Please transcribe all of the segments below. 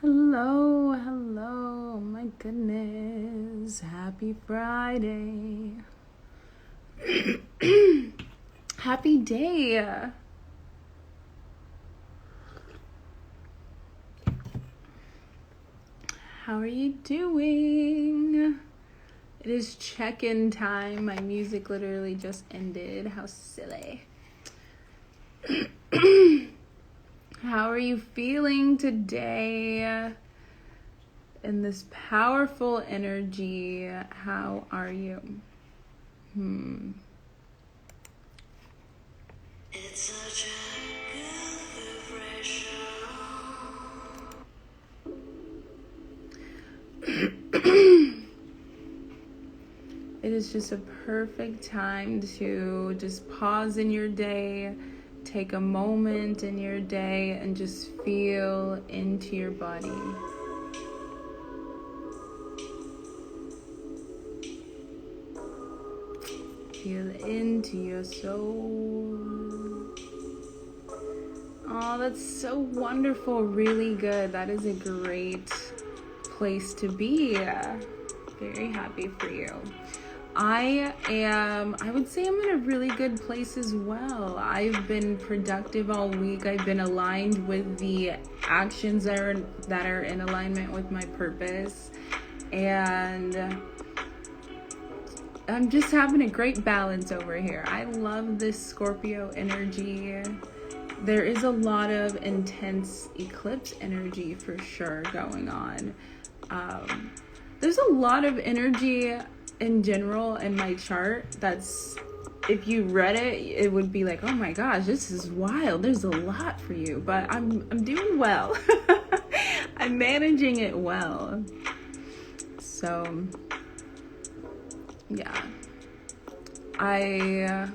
Hello, hello, my goodness. Happy Friday. Happy day. How are you doing? It is check-in time. My music literally just ended. How silly. How are you feeling today? In this powerful energy, how are you? It's such a good vibration. It is just a perfect time to just pause in your day, take a moment in your day, and just feel into your body. Feel into your soul. Oh, that's so wonderful. Really good. That is a great place to be. Very happy for you. I would say I'm in a really good place as well. I've been productive all week. I've been aligned with the actions that are in alignment with my purpose. And I'm just having a great balance over here. I love this Scorpio energy. There is a lot of intense eclipse energy for sure going on. There's a lot of energy in general in my chart that's, if you read it, it would be like, oh my gosh, this is wild. There's a lot for you, but I'm doing well. I'm managing it well. So yeah, I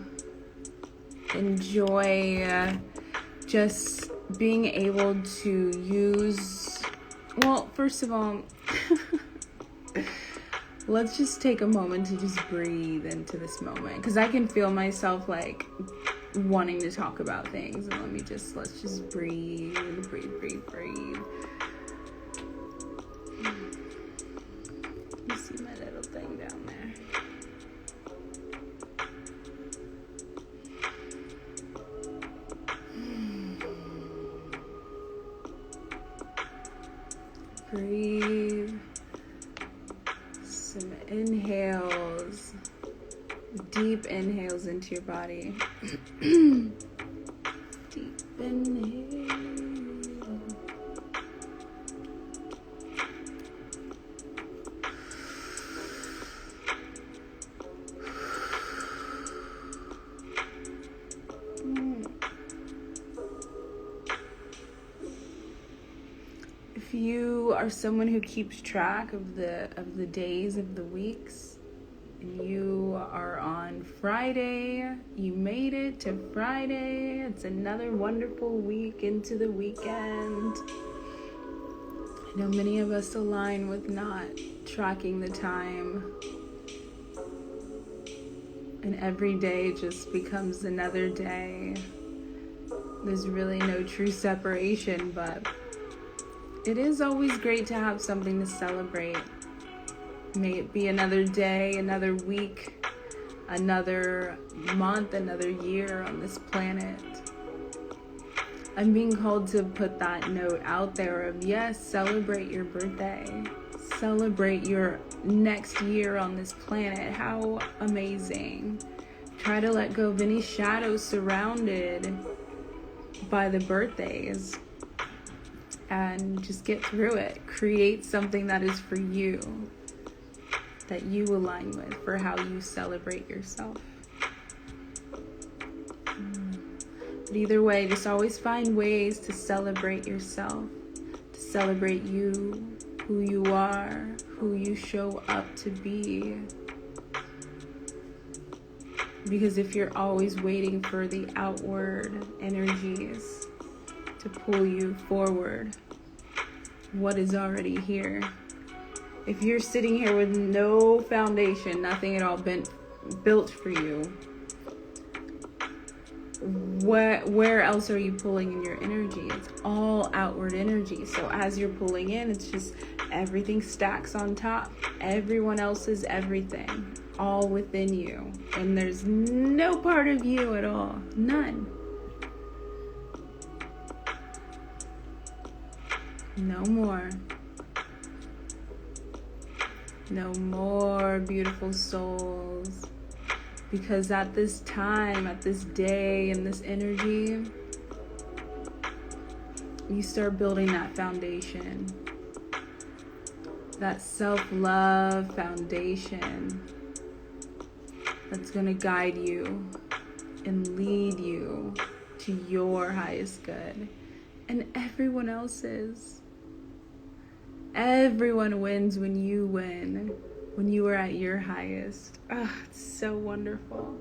enjoy just being able to use, well, first of all, let's just take a moment to just breathe into this moment, because I can feel myself like wanting to talk about things, and let's just breathe. You see my little thing down there. Breathe. Some inhales, deep inhales into your body. Deep inhale. If you are someone who keeps track of the days of the weeks, and you are on Friday, you made it to Friday. It's another wonderful week into the weekend. I know many of us align with not tracking the time, and every day just becomes another day. There's really no true separation, but it is always great to have something to celebrate. May it be another day, another week, another month, another year on this planet. I'm being called to put that note out there of, yes, celebrate your birthday. Celebrate your next year on this planet. How amazing. Try to let go of any shadows surrounded by the birthdays. And just get through it. Create something that is for you, that you align with, for how you celebrate yourself. But either way, just always find ways to celebrate yourself, to celebrate you, who you are, who you show up to be. Because if you're always waiting for the outward energies to pull you forward, what is already here? If you're sitting here with no foundation, nothing at all built for you, where else are you pulling in your energy? It's all outward energy. So as you're pulling in, it's just everything stacks on top. Everyone else is everything, all within you. And there's no part of you at all. None. No more. No more, beautiful souls. Because at this time, at this day, in this energy, you start building that foundation. That self-love foundation that's going to guide you and lead you to your highest good. And everyone else's. Everyone wins when you win. When you are at your highest. Ah, it's so wonderful.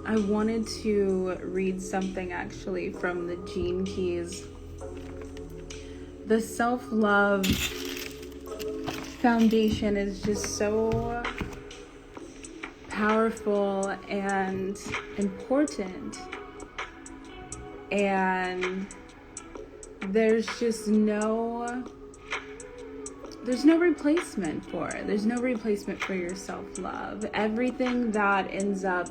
I wanted to read something actually from the Gene Keys. The self-love foundation is just so powerful and important. And there's no replacement for it. There's no replacement for your self-love. Everything that ends up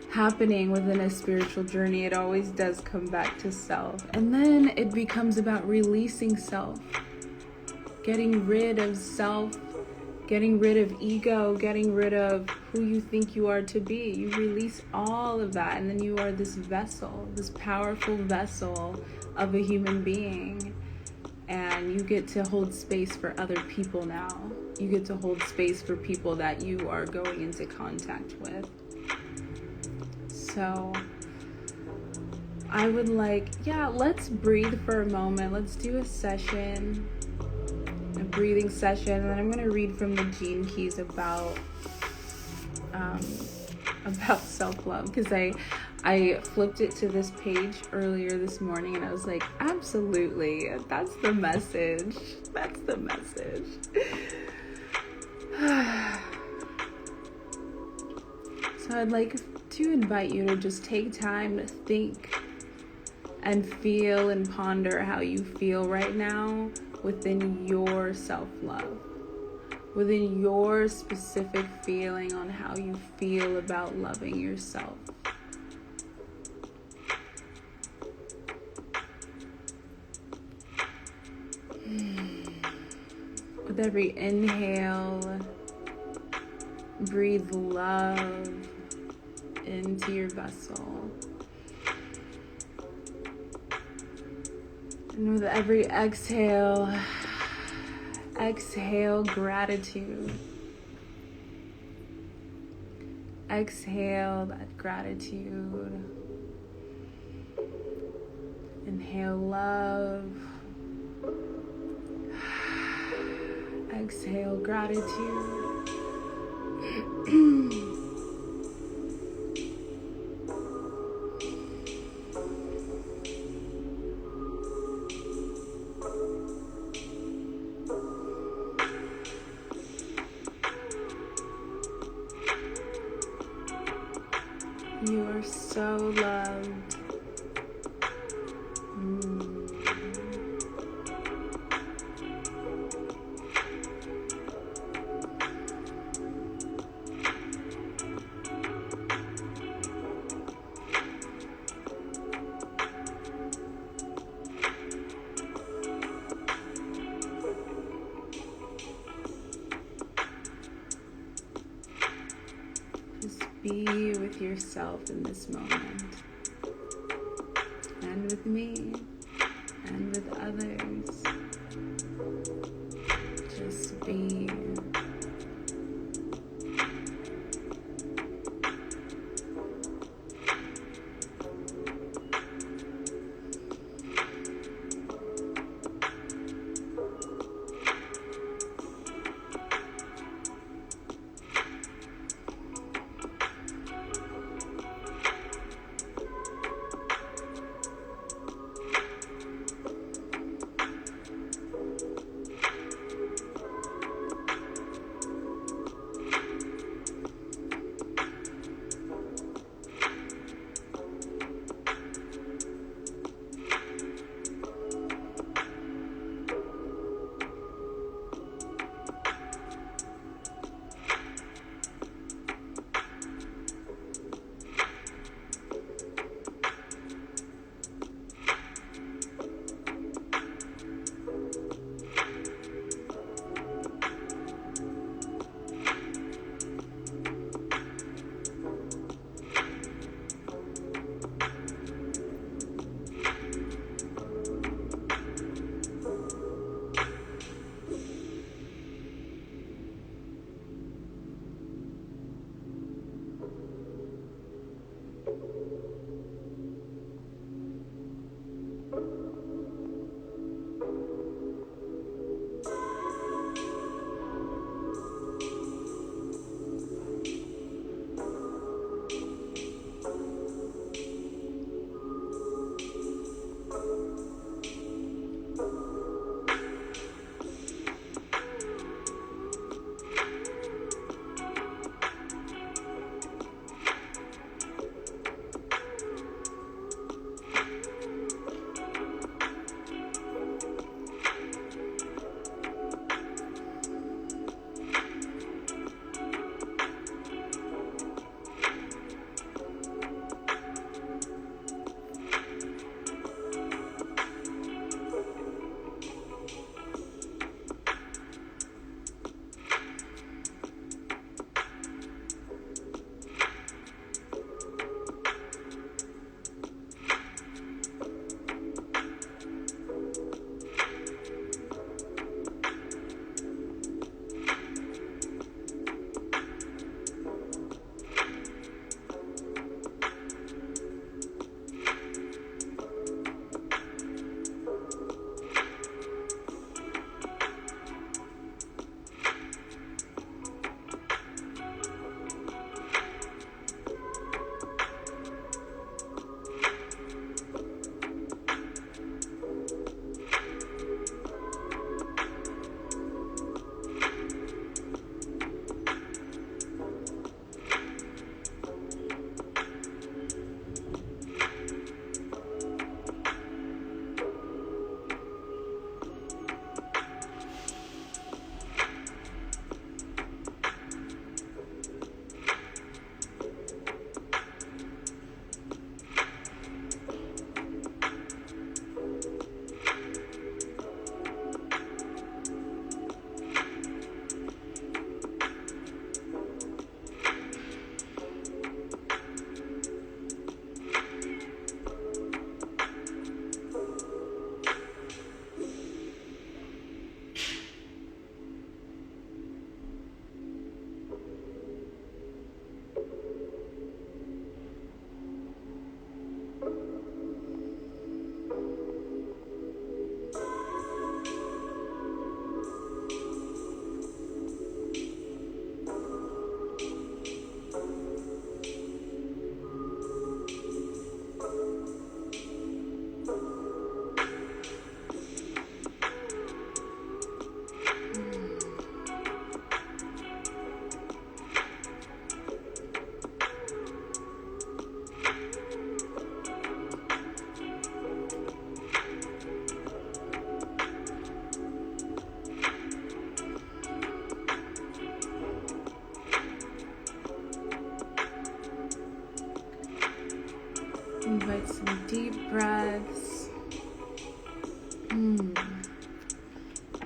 happening within a spiritual journey, it always does come back to self. And then it becomes about releasing self. Getting rid of self, getting rid of ego, getting rid of who you think you are to be. You release all of that, and then you are this vessel, this powerful vessel of a human being. And you get to hold space for other people now. You get to hold space for people that you are going into contact with. So I would let's breathe for a moment. Let's do a session, a breathing session, and then I'm going to read from the Gene Keys about self-love, because I flipped it to this page earlier this morning and I was like, absolutely, that's the message. That's the message. So I'd like to invite you to just take time to think and feel and ponder how you feel right now within your self-love, within your specific feeling on how you feel about loving yourself. With every inhale, breathe love into your vessel. And with every exhale, exhale gratitude. Exhale that gratitude. Inhale love. Exhale gratitude. You are so loved. Be with yourself in this moment, and with me, and with others. Just be.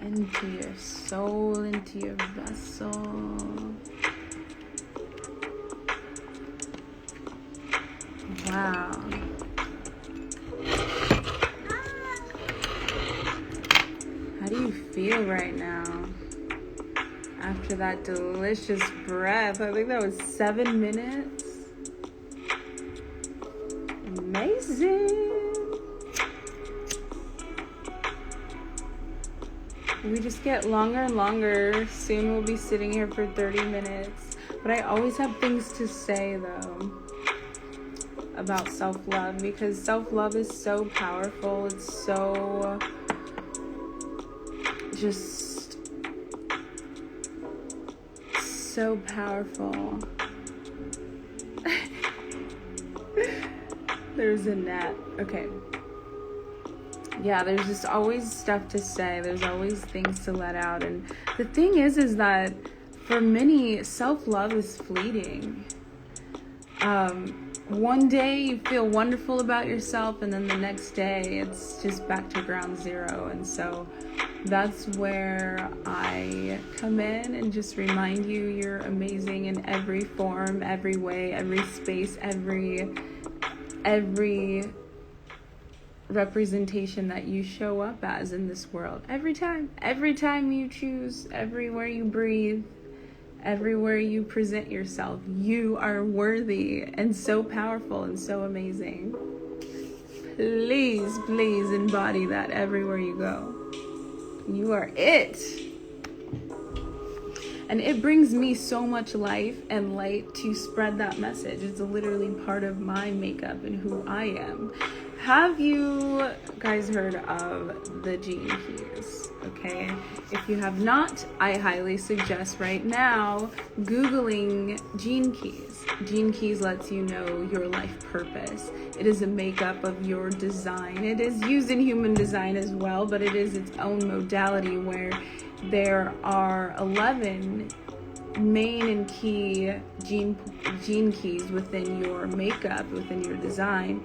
Into your soul, into your vessel. Wow. How do you feel right now? After that delicious breath, I think that was 7 minutes. Amazing. We just get longer and longer. Soon we'll be sitting here for 30 minutes. But I always have things to say, though, about self-love, because self-love is so powerful. It's so just so powerful. There's a net. Okay. Yeah, there's just always stuff to say. There's always things to let out. And the thing is that for many, self-love is fleeting. One day you feel wonderful about yourself, and then the next day it's just back to ground zero. And so that's where I come in and just remind you you're amazing in every form, every way, every space, every representation that you show up as in this world. Every time you choose, everywhere you breathe, everywhere you present yourself, you are worthy and so powerful and so amazing. Please embody that everywhere you go. You are it. And it brings me so much life and light to spread that message. It's literally part of my makeup and who I am. Have you guys heard of the gene keys? Okay. If you have not, I highly suggest right now Googling gene keys. Gene keys lets you know your life purpose. It is a makeup of your design. It is used in human design as well, but it is its own modality where there are 11 main and key gene keys within your makeup, within your design.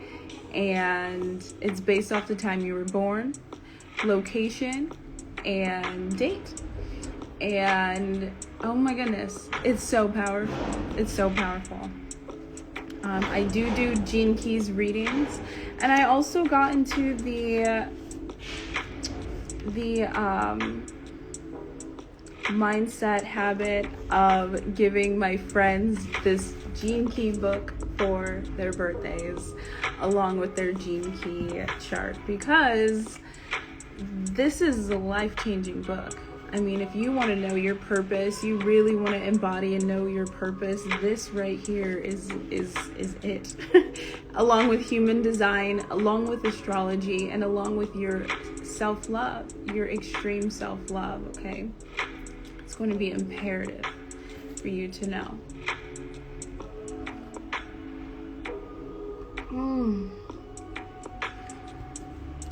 And it's based off the time you were born, location, and date. And oh my goodness, it's so powerful. It's so powerful. I do gene keys readings, and I also got into the mindset habit of giving my friends this gene key book for their birthdays along with their gene key chart, because this is a life-changing book. I mean, if you want to know your purpose, you really want to embody and know your purpose, this right here is it. Along with human design, along with astrology, and along with your self-love, your extreme self-love, okay? It's going to be imperative for you to know.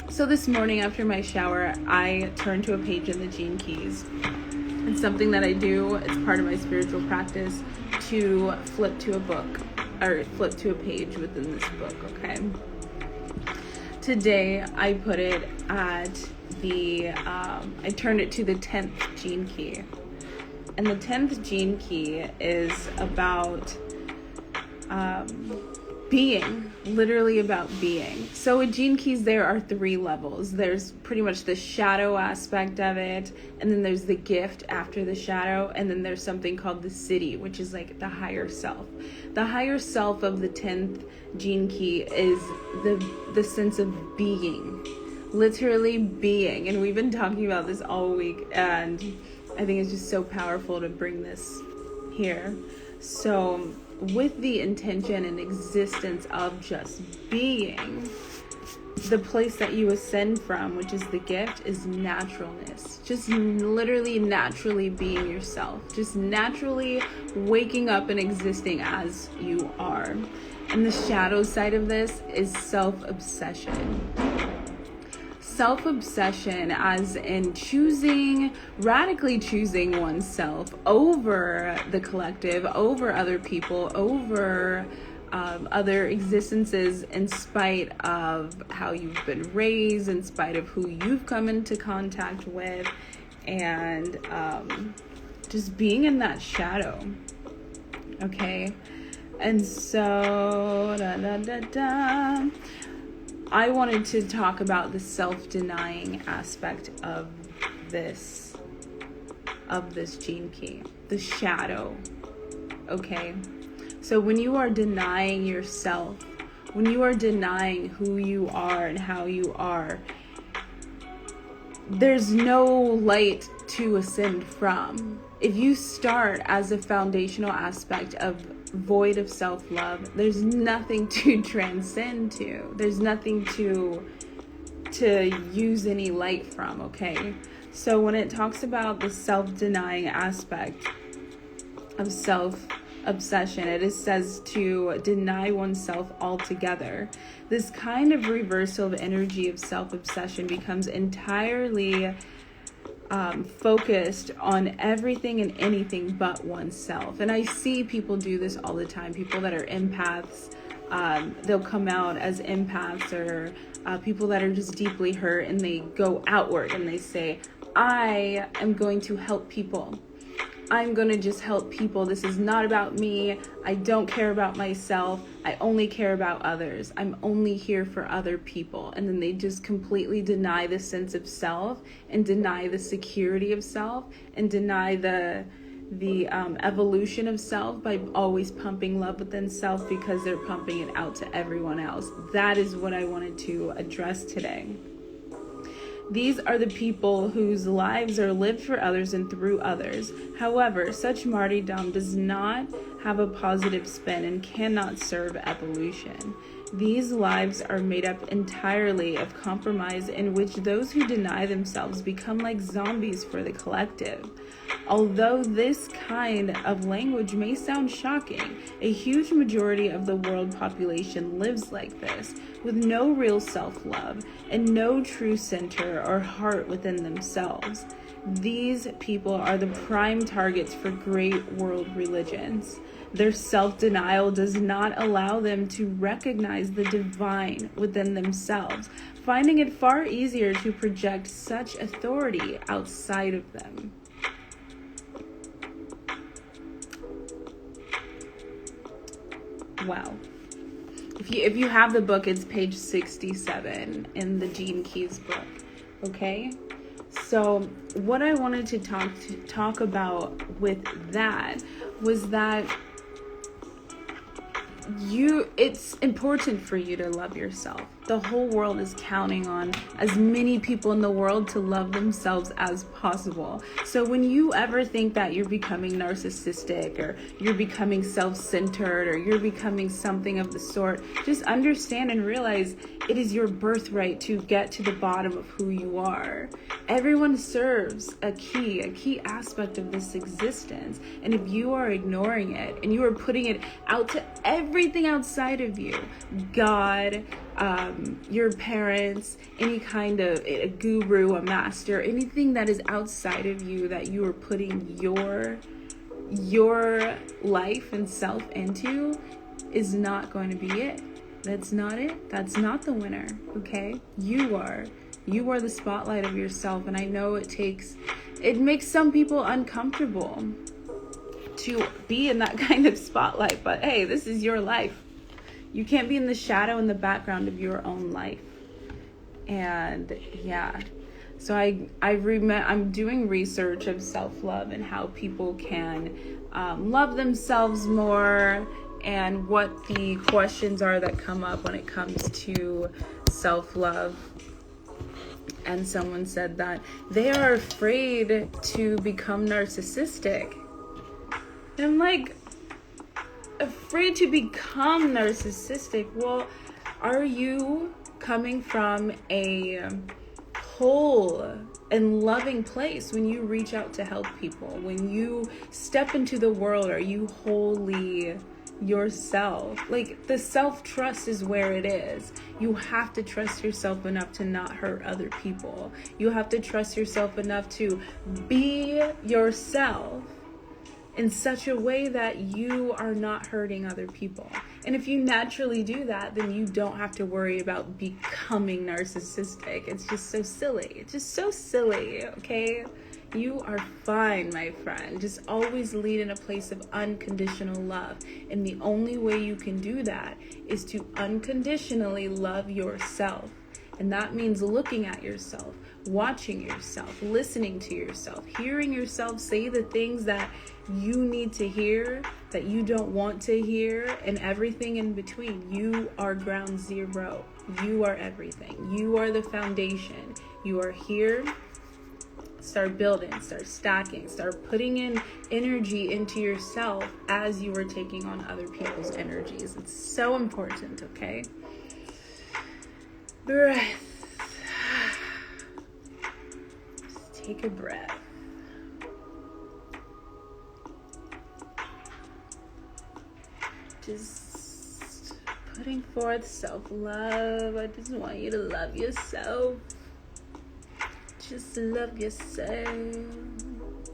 So this morning after my shower, I turned to a page in the Gene Keys. It's something that I do. It's part of my spiritual practice to flip to a book or flip to a page within this book, okay? Today, I put it at I turned it to the 10th Gene Key. And the 10th Gene Key is about being, literally about being. So with Gene Keys, there are 3 levels. There's pretty much the shadow aspect of it, and then there's the gift after the shadow, and then there's something called the Siddhi, which is like the higher self. The higher self of the 10th Gene Key is the sense of being, literally being. And we've been talking about this all week, and I think it's just so powerful to bring this here. So with the intention and existence of just being, the place that you ascend from, which is the gift, is naturalness. Just literally naturally being yourself. Just naturally waking up and existing as you are. And the shadow side of this is self-obsession. Self-obsession as in radically choosing oneself over the collective, over other people, over other existences in spite of how you've been raised, in spite of who you've come into contact with, and just being in that shadow. Okay? And so, I wanted to talk about the self-denying aspect of this gene key, the shadow. Okay? So when you are denying yourself, when you are denying who you are and how you are, there's no light to ascend from. If you start as a foundational aspect of void of self-love, there's nothing to transcend to. There's nothing to use any light from, okay? So when it talks about the self-denying aspect of self-obsession, it says to deny oneself altogether. This kind of reversal of energy of self-obsession becomes entirely focused on everything and anything but oneself. And I see people do this all the time. People that are empaths, they'll come out as empaths, or people that are just deeply hurt, and they go outward and they say, I am going to help people. I'm going to just help people. This is not about me. I don't care about myself. I only care about others. I'm only here for other people. And then they just completely deny the sense of self, and deny the security of self, and deny the evolution of self by always pumping love within self, because they're pumping it out to everyone else. That is what I wanted to address today. These are the people whose lives are lived for others and through others. However, such martyrdom does not have a positive spin and cannot serve evolution. These lives are made up entirely of compromise, in which those who deny themselves become like zombies for the collective. Although this kind of language may sound shocking, a huge majority of the world population lives like this, with no real self-love and no true center or heart within themselves. These people are the prime targets for great world religions. Their self-denial does not allow them to recognize the divine within themselves, finding it far easier to project such authority outside of them. Wow. If you have the book, it's page 67 in the Gene Keys book. Okay? So what I wanted to talk about with that was that it's important for you to love yourself. The whole world is counting on as many people in the world to love themselves as possible. So when you ever think that you're becoming narcissistic, or you're becoming self-centered, or you're becoming something of the sort, just understand and realize it is your birthright to get to the bottom of who you are. Everyone serves a key aspect of this existence. And if you are ignoring it and you are putting it out to everything outside of you, God, your parents, any kind of a guru, a master, anything that is outside of you that you are putting your life and self into, is not going to be it. That's not it. That's not the winner. Okay? You are the spotlight of yourself. And I know it makes some people uncomfortable to be in that kind of spotlight, but hey, this is your life. You can't be in the shadow, in the background of your own life. And yeah, so I'm doing research of self-love and how people can love themselves more, and what the questions are that come up when it comes to self-love. And someone said that they are afraid to become narcissistic. And I'm like, afraid to become narcissistic? Well, are you coming from a whole and loving place when you reach out to help people? When you step into the world, are you wholly yourself? Like, the self-trust is where it is. You have to trust yourself enough to not hurt other people. You have to trust yourself enough to be yourself in such a way that you are not hurting other people. And if you naturally do that, then you don't have to worry about becoming narcissistic. It's just so silly. It's just so silly, okay? You are fine, my friend. Just always lead in a place of unconditional love. And the only way you can do that is to unconditionally love yourself. And that means looking at yourself, watching yourself, listening to yourself, hearing yourself say the things that you need to hear, that you don't want to hear, and everything in between. You are ground zero. You are everything. You are the foundation. You are here. Start building, start stacking, start putting in energy into yourself as you are taking on other people's energies. It's so important, okay? Breath. Just take a breath. Just putting forth self-love. I just want you to love yourself. Just love yourself,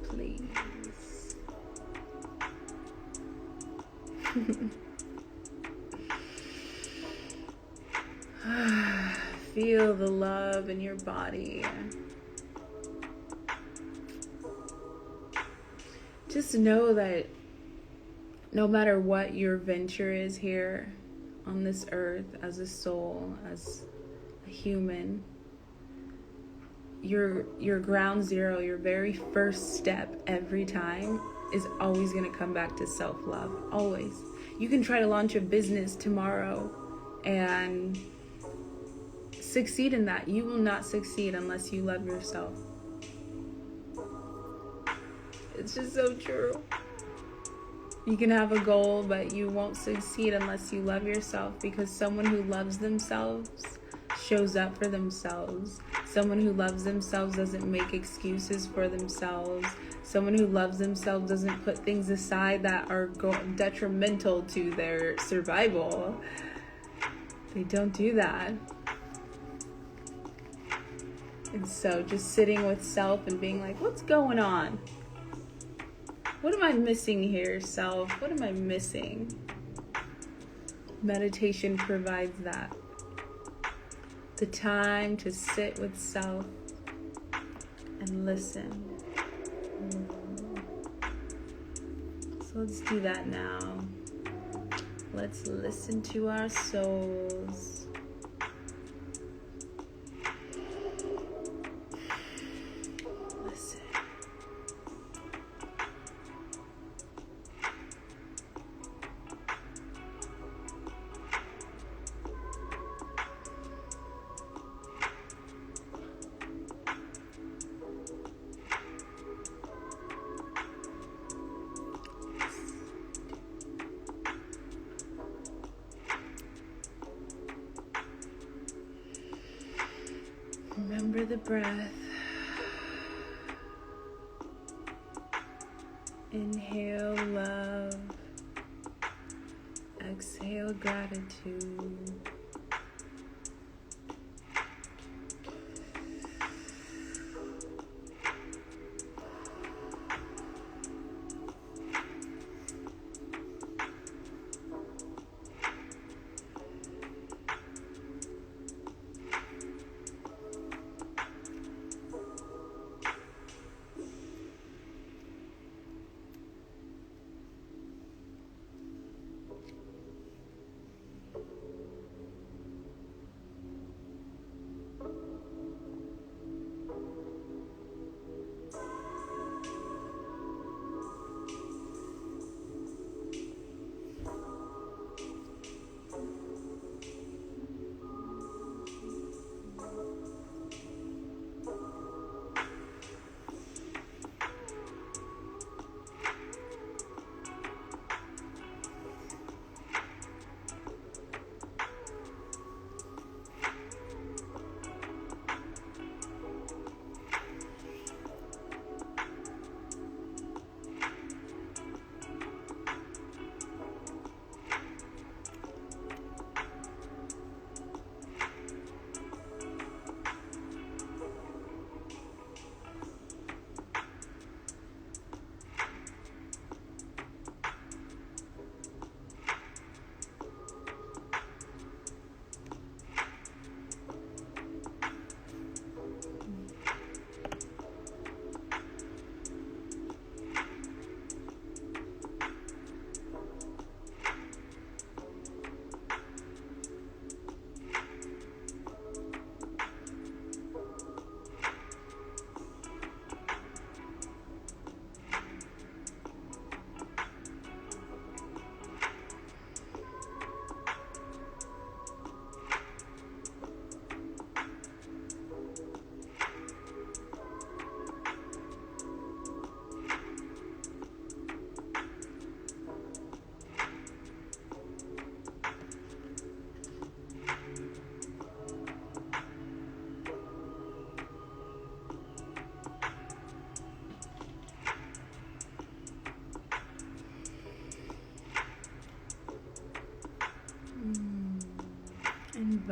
please. Feel the love in your body. Just know that no matter what your venture is here on this earth, as a soul, as a human, your ground zero, your very first step every time is always going to come back to self-love. Always. You can try to launch a business tomorrow and succeed in that. You will not succeed unless you love yourself. It's just so true. You can have a goal, but you won't succeed unless you love yourself, because someone who loves themselves shows up for themselves. Someone who loves themselves doesn't make excuses for themselves. Someone who loves themselves doesn't put things aside that are detrimental to their survival. They don't do that. And so just sitting with self and being like, what's going on? What am I missing here, self? What am I missing? Meditation provides that. The time to sit with self and listen. So let's do that now. Let's listen to our souls. Listen. Remember the breath. Inhale love. Exhale gratitude.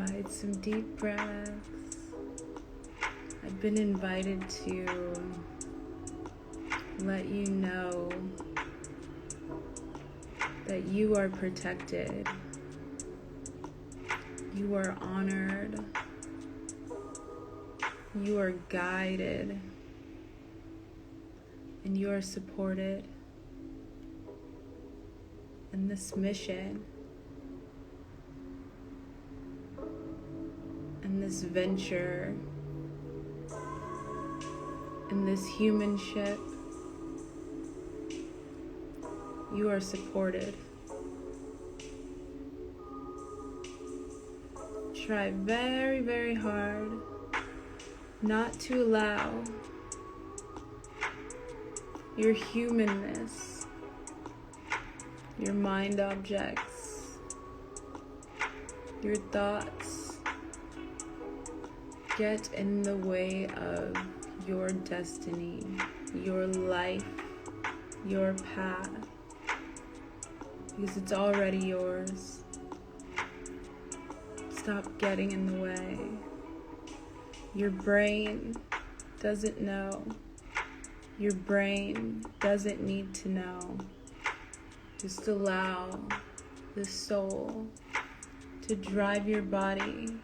Guide some deep breaths. I've been invited to let you know that you are protected, you are honored, you are guided, and you are supported in this mission, in this venture, in this humanship. You are supported. Try very, very hard not to allow your humanness, your mind objects, your thoughts get in the way of your destiny, your life, your path, because it's already yours. Stop getting in the way. Your brain doesn't know. Your brain doesn't need to know. Just allow the soul to drive your body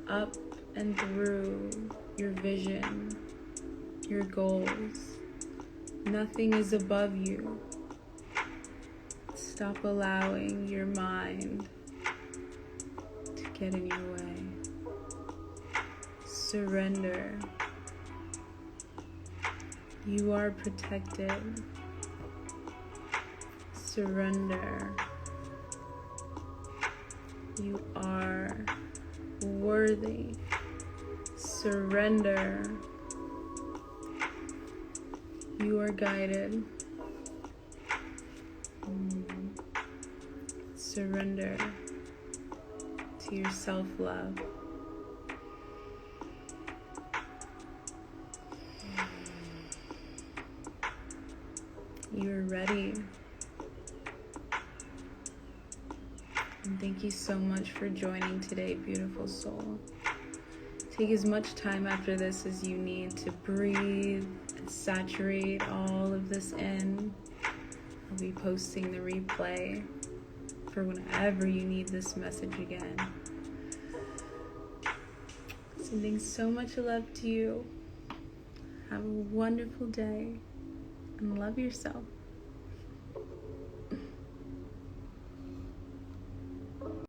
up and through your vision, your goals. Nothing is above you. Stop allowing your mind to get in your way. Surrender. You are protected. Surrender. You are worthy. Surrender. You are guided. Surrender to your self-love. You're ready. And thank you so much for joining today, beautiful soul. Take as much time after this as you need to breathe and saturate all of this in. I'll be posting the replay for whenever you need this message again. Sending so much love to you. Have a wonderful day and love yourself.